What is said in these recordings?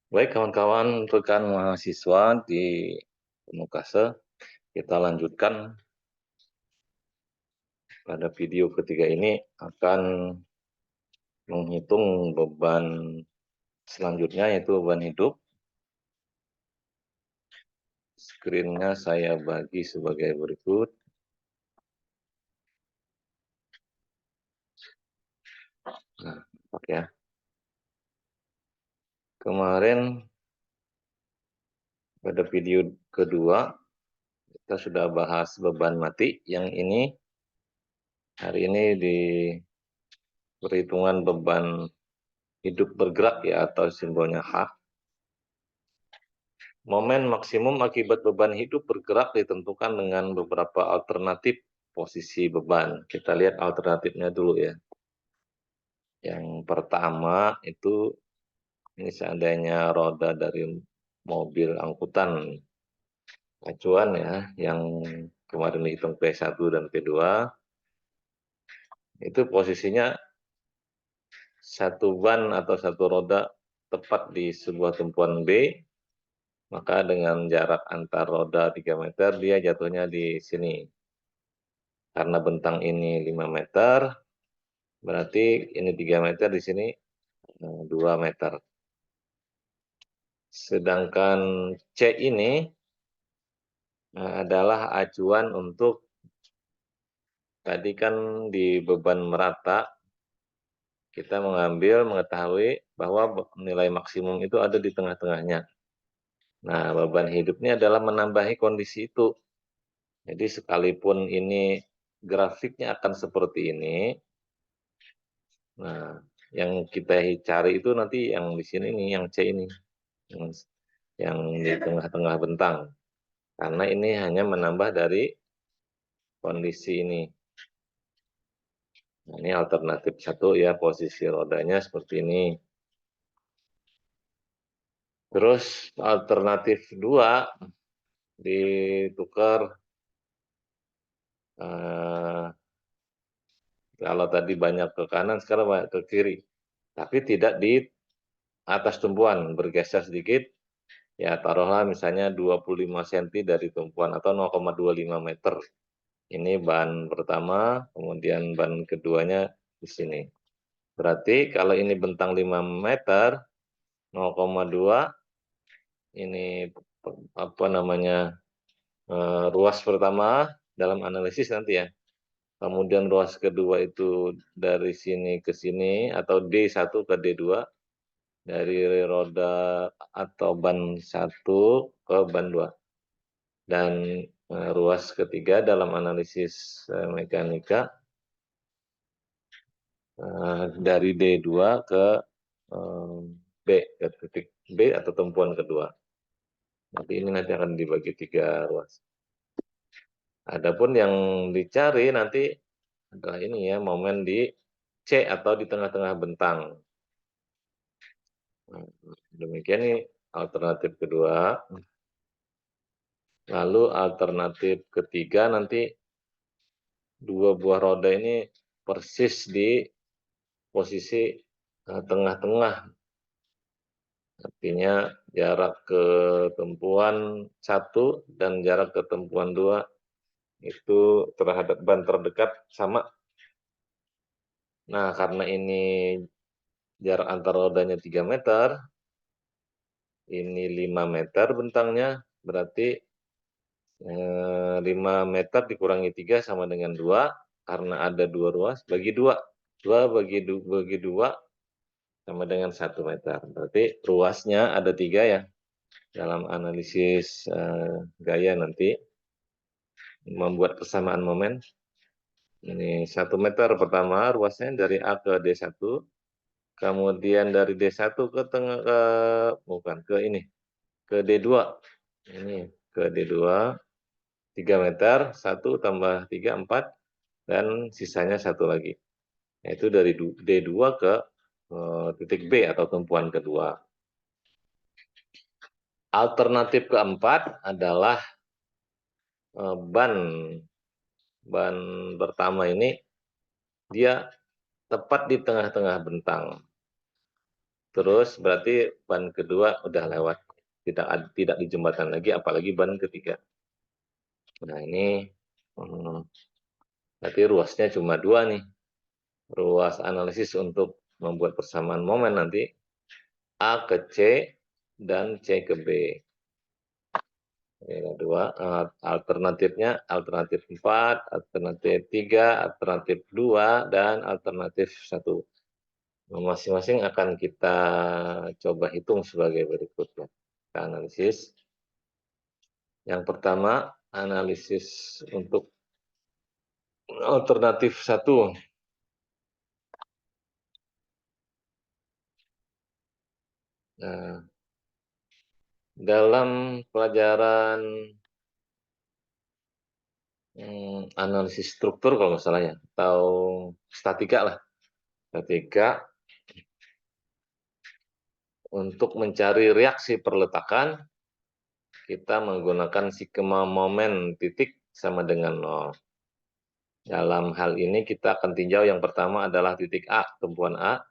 Baik kawan-kawan, rekan mahasiswa di Unukase, kita lanjutkan pada video ketiga ini akan menghitung beban selanjutnya yaitu beban hidup. Screen-nya saya bagi sebagai berikut. Nah, oke ya. Kemarin pada video kedua kita sudah bahas beban mati. Yang ini hari ini di perhitungan beban hidup bergerak ya atau simbolnya H. Momen maksimum akibat beban hidup bergerak ditentukan dengan beberapa alternatif posisi beban. Kita lihat alternatifnya dulu ya. Yang pertama itu ini seandainya roda dari mobil angkutan acuan ya, yang kemarin dihitung P1 dan P2, itu posisinya satu ban atau satu roda tepat di sebuah tumpuan B, maka dengan jarak antar roda 3 meter, dia jatuhnya di sini. Karena bentang ini 5 meter, berarti ini 3 meter, di sini 2 meter. Sedangkan C ini adalah acuan untuk, tadi kan di beban merata, kita mengetahui bahwa nilai maksimum itu ada di tengah-tengahnya. Nah, beban hidup ini adalah menambahi kondisi itu. Jadi sekalipun ini grafiknya akan seperti ini, nah yang kita cari itu nanti yang di sini nih, yang C ini, yang di tengah-tengah bentang. Karena ini hanya menambah dari kondisi ini. Nah, ini alternatif satu ya, posisi rodanya seperti ini. Terus alternatif dua, ditukar kalau tadi banyak ke kanan, sekarang banyak ke kiri. Tapi tidak di atas tumpuan, bergeser sedikit, ya taruhlah misalnya 25 cm dari tumpuan atau 0,25 meter. Ini ban pertama, kemudian ban keduanya di sini. Berarti kalau ini bentang 5 meter, 0,2 ini apa namanya, ruas pertama dalam analisis nanti ya. Kemudian ruas kedua itu dari sini ke sini atau D1 ke D2, dari roda atau ban 1 ke ban 2. Dan ruas ketiga dalam analisis mekanika dari D2 ke B, ke titik B atau tumpuan kedua. Nanti ini nanti akan dibagi 3 ruas. Adapun yang dicari nanti adalah ini ya, momen di C atau di tengah-tengah bentang. Nah, demikian nih alternatif kedua. Lalu alternatif ketiga nanti dua buah roda ini persis di posisi tengah-tengah. Artinya jarak ke tumpuan 1 dan jarak ke tumpuan 2 itu terhadap ban terdekat sama. Nah, karena ini jarak antar rodanya 3 meter, ini 5 meter bentangnya, berarti 5 meter dikurangi 3 sama dengan 2, karena ada 2 ruas, bagi 2. 2 bagi 2 sama dengan 1 meter. Berarti ruasnya ada 3 ya. Dalam analisis gaya nanti membuat persamaan momen. Ini 1 meter pertama ruasnya dari A ke D1, kemudian dari D1 ke tengah bukan ke ini, ke D2. Ini ke D2 3 meter, 1 tambah 3 4, dan sisanya 1 lagi. Yaitu dari D2 ke titik B atau tumpuan kedua. Alternatif keempat adalah ban pertama ini dia tepat di tengah-tengah bentang. Terus berarti ban kedua udah lewat, tidak di jembatan lagi, apalagi ban ketiga. Nah ini, berarti ruasnya cuma 2 nih, ruas analisis untuk membuat persamaan momen nanti, A ke C dan C ke B. Ini 2, alternatifnya alternatif 4, alternatif 3, alternatif 2, dan alternatif 1. Masing-masing akan kita coba hitung sebagai berikut ya. Kita analisis. Yang pertama, analisis untuk alternatif 1. Nah, dalam pelajaran analisis struktur kalau nggak salah ya, atau statika lah. Statika untuk mencari reaksi perletakan, kita menggunakan sigma momen titik sama dengan 0. Dalam hal ini kita akan tinjau yang pertama adalah titik A, tumpuan A.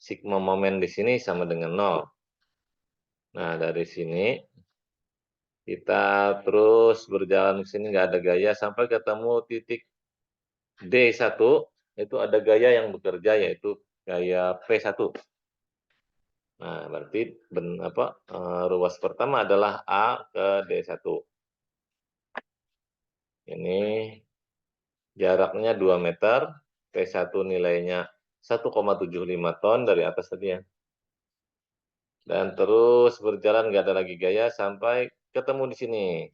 Sigma momen di sini sama dengan 0. Nah, dari sini kita terus berjalan ke sini nggak ada gaya sampai ketemu titik D1, itu ada gaya yang bekerja yaitu gaya P1. Nah, berarti ruas pertama adalah A ke D1. Ini jaraknya 2 meter, P1 nilainya 1,75 ton dari atas tadi ya. Dan terus berjalan nggak ada lagi gaya sampai ketemu di sini.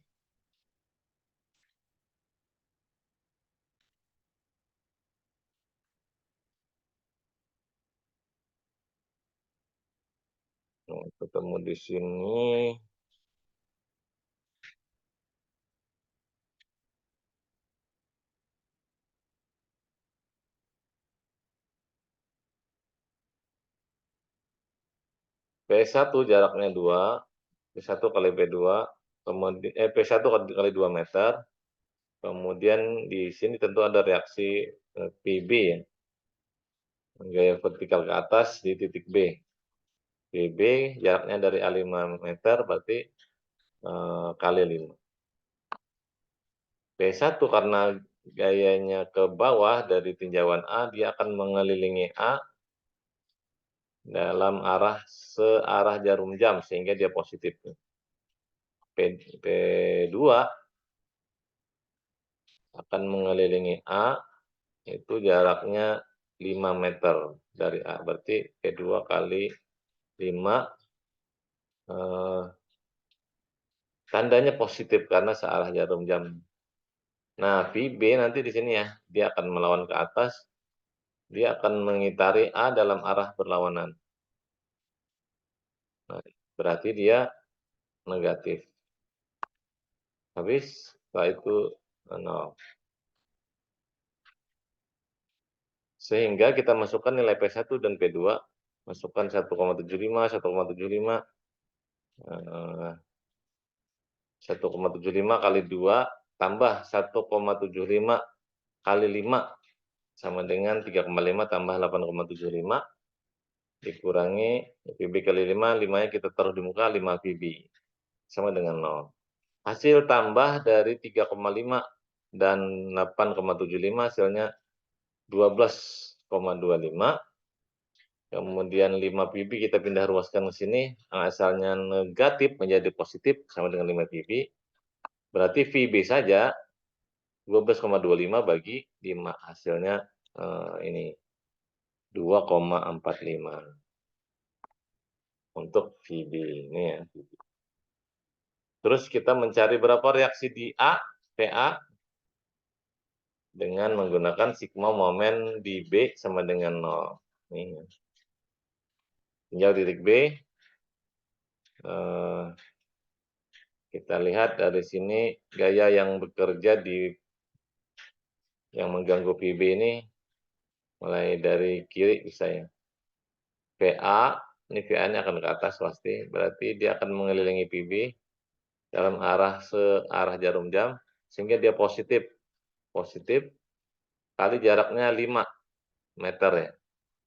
Nah, ketemu di sini. P1 jaraknya 2, P1 kali P2, kemudian P1 kali 2 meter. Kemudian di sini tentu ada reaksi PB ya, gaya vertikal ke atas di titik B. PB jaraknya dari A 5 meter berarti kali 5. P1 karena gayanya ke bawah dari tinjauan A, dia akan mengelilingi A dalam searah jarum jam sehingga dia positif. P2 akan mengelilingi A, itu jaraknya 5 meter dari A, berarti P2 kali 5, tandanya positif karena searah jarum jam. Nah, PB nanti di sini ya, dia akan melawan ke atas, dia akan mengitari A dalam arah berlawanan. Nah, berarti dia negatif. Habis, setelah itu 0. Sehingga kita masukkan nilai P1 dan P2, masukkan 1,75, 1,75, 1,75 kali 2 tambah 1,75 kali 5 sama dengan 3,5 tambah 8,75 dikurangi PB kali 5, 5-nya kita taruh di muka 5 PB sama dengan 0. Hasil tambah dari 3,5 dan 8,75 hasilnya 12,25. Kemudian 5 PB kita pindah ruaskan ke sini, asalnya negatif menjadi positif sama dengan 5 PB. Berarti VB saja 12,25 bagi 5 hasilnya ini 2,45 untuk VB ini ya. Terus kita mencari berapa reaksi di A, PA dengan menggunakan sigma momen di B sama dengan 0. Nih. Tinjau titik B. Kita lihat dari sini gaya yang bekerja yang mengganggu PB ini mulai dari kiri bisa ya. PA, ini VA-nya akan ke atas pasti, berarti dia akan mengelilingi PB dalam searah jarum jam, sehingga dia positif. Positif kali jaraknya 5 meter ya.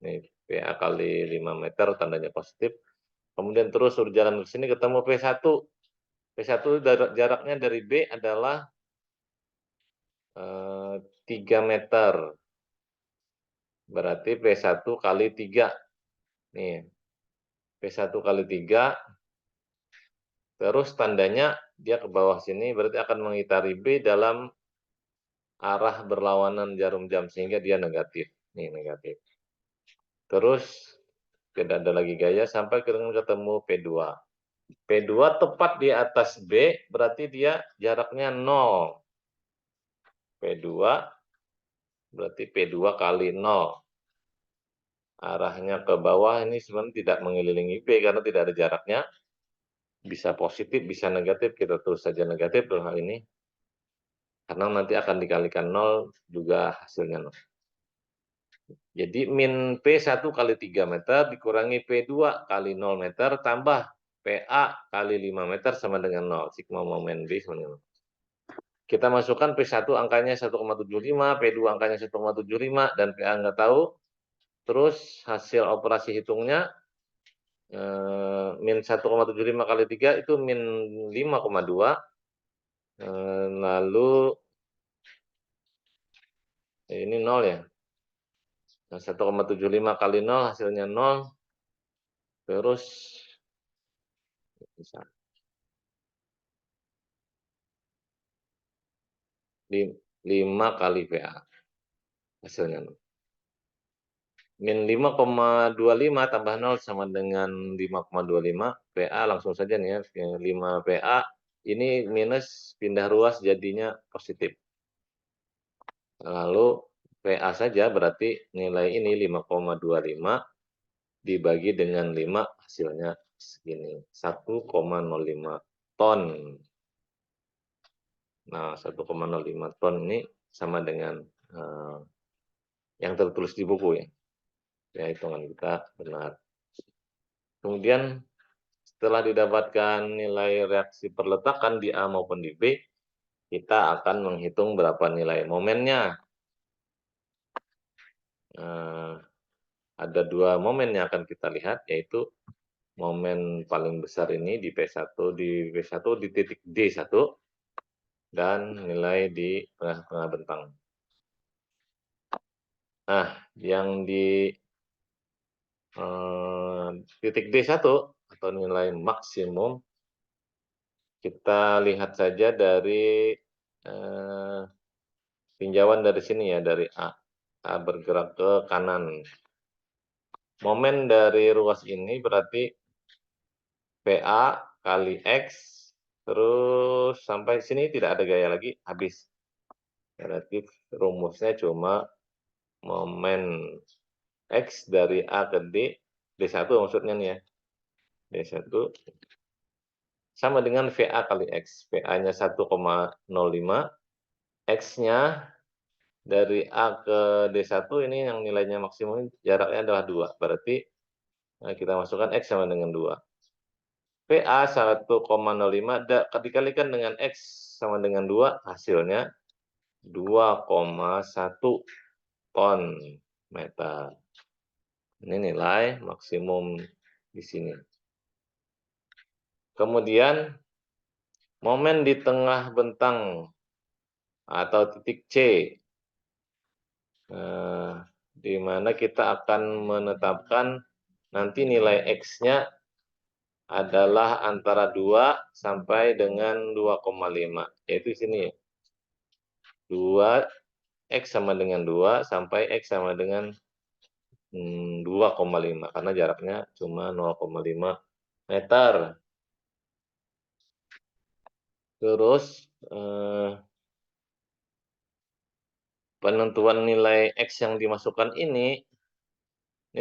Nih, PA kali 5 meter tandanya positif. Kemudian terus suruh jalan ke sini ketemu P1. P1 jaraknya dari B adalah 3 meter. Berarti P1 kali 3. Nih, P1 kali 3, terus tandanya dia ke bawah sini berarti akan mengitari B dalam arah berlawanan jarum jam sehingga dia negatif. Nih negatif. Terus tidak ada lagi gaya sampai ketemu P2. P2 tepat di atas B berarti dia jaraknya 0. P2 berarti P2 kali 0. Arahnya ke bawah ini sebenarnya tidak mengelilingi B karena tidak ada jaraknya. Bisa positif, bisa negatif, kita terus saja negatif dalam hal ini. Karena nanti akan dikalikan 0 juga hasilnya 0. Jadi min P1 kali 3 meter dikurangi P2 kali 0 meter tambah PA kali 5 meter sama dengan 0. Sigma momen B sama dengan 0. Kita masukkan P1 angkanya 1,75, P2 angkanya 1,75, dan PA nggak tahu. Terus hasil operasi hitungnya min 1,75 kali 3 itu min 5,2. Lalu ini 0 ya. 1,75 kali 0 hasilnya 0. Terus bisa 5 kali PA hasilnya 0. Min 5,25 tambah 0 sama dengan 5,25. PA langsung saja nih ya. 5 PA ini minus pindah ruas jadinya positif. Lalu PA saja berarti nilai ini 5,25 dibagi dengan 5 hasilnya segini. 1,05 ton. Nah, 1,05 ton ini sama dengan yang tertulis di buku ya. Ya, hitungan kita benar. Kemudian setelah didapatkan nilai reaksi perletakan di A maupun di B, kita akan menghitung berapa nilai momennya. Ada 2 momen yang akan kita lihat, yaitu momen paling besar ini di P1 di titik D1 dan nilai di tengah-tengah bentang. Nah, yang di titik D1 atau nilai maksimum, kita lihat saja dari tinjauan dari sini ya, dari A. A bergerak ke kanan. Momen dari ruas ini berarti PA kali X, terus sampai sini tidak ada gaya lagi, habis. Berarti rumusnya cuma momen X dari A ke D, D1 maksudnya nih ya, D1 sama dengan VA kali X. VA-nya 1,05, X-nya dari A ke D1 ini yang nilainya maksimum jaraknya adalah 2. Berarti kita masukkan X sama dengan 2. PA 1,05 dikalikan dengan X sama dengan 2, hasilnya 2,1 ton meter. Ini nilai maksimum di sini. Kemudian momen di tengah bentang atau titik C, di mana kita akan menetapkan nanti nilai X-nya adalah antara 2 sampai dengan 2,5. Yaitu sini 2, X sama dengan 2 sampai X sama dengan 2,5 karena jaraknya cuma 0,5 meter. Terus penentuan nilai X yang dimasukkan ini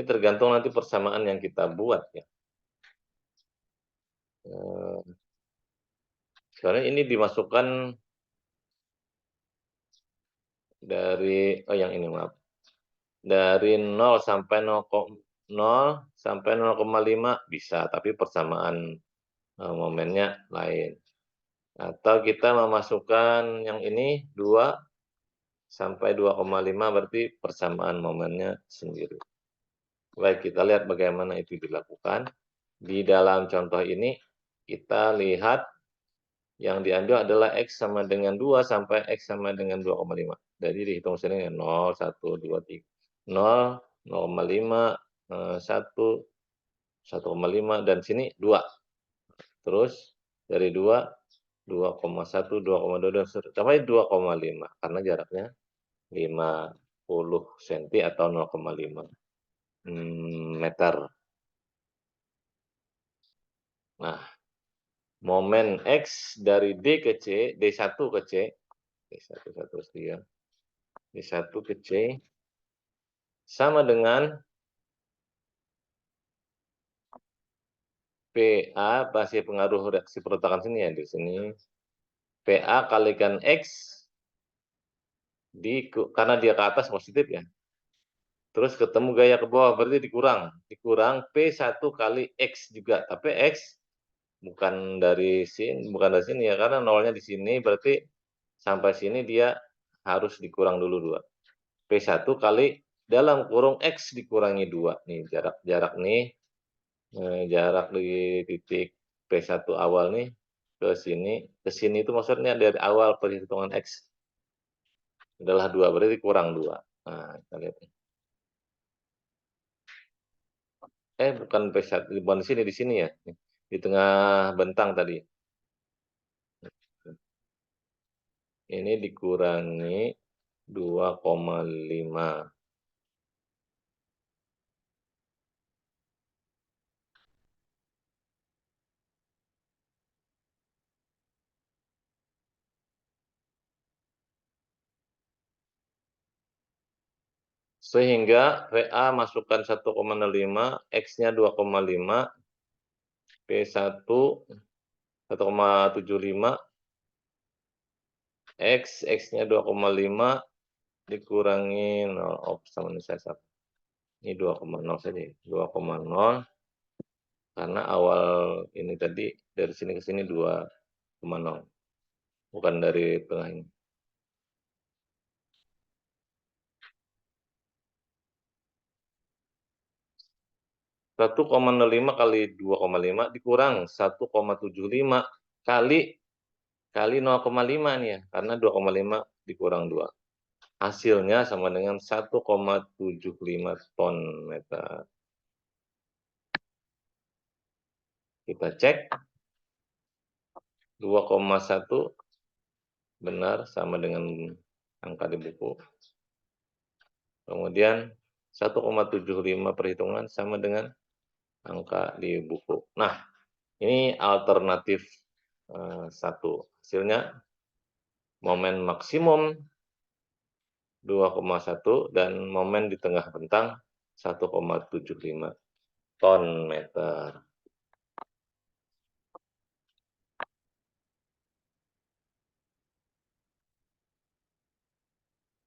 tergantung nanti persamaan yang kita buat ya. Sekarang ini dimasukkan dari yang ini maaf. Dari 0 sampai 0 sampai 0,5 bisa, tapi persamaan momennya lain. Atau kita memasukkan yang ini 2 sampai 2,5 berarti persamaan momennya sendiri. Baik, kita lihat bagaimana itu dilakukan. Di dalam contoh ini, kita lihat yang diambil adalah X sama dengan 2 sampai X sama dengan 2,5. Jadi dihitung sini 0, 1, 2, 3. 0, 0,5, 1, 1,5, dan sini 2. Terus dari 2, 2,1, 2,2, dan sampai 2,5 karena jaraknya 50 senti atau 0,5 meter. Nah, momen X dari D ke C, D1 ke C, D1 satu sekian, D1 ke C sama dengan PA pasti pengaruh reaksi pertukaran sini ya, di sini PA kalikan X karena dia ke atas positif ya, terus ketemu gaya ke bawah berarti dikurang P1 kali X juga, tapi X bukan dari sini ya, karena nolnya di sini berarti sampai sini dia harus dikurang dulu 2. P1 kali dalam kurung X dikurangi 2 nih, jarak nih, jarak di titik P1 awal nih ke sini itu maksudnya dari awal perhitungan X adalah 2, berarti kurang 2. Nah, kita lihat nih. Bukan P1, bukan di sini ya, di tengah bentang tadi. Ini dikurangi 2,5. Sehingga VA masukkan 1,05, X-nya 2,5, P1 1,75, X-nya 2,5 dikurangi 0, sama ini saya satu. Ini 2,0 saja ya, 2,0 karena awal ini tadi dari sini ke sini 2,0, bukan dari tengah ini. 1,05 kali 2,5 dikurang 1,75 kali 0,5 nih ya, karena 2,5 dikurang 2. Hasilnya sama dengan 1,75 ton meter. Kita cek 2,1 benar sama dengan angka di buku. Kemudian 1,75 perhitungan sama dengan angka di buku. Nah, ini alternatif 1. Hasilnya momen maksimum 2,1 dan momen di tengah bentang 1,75 ton meter.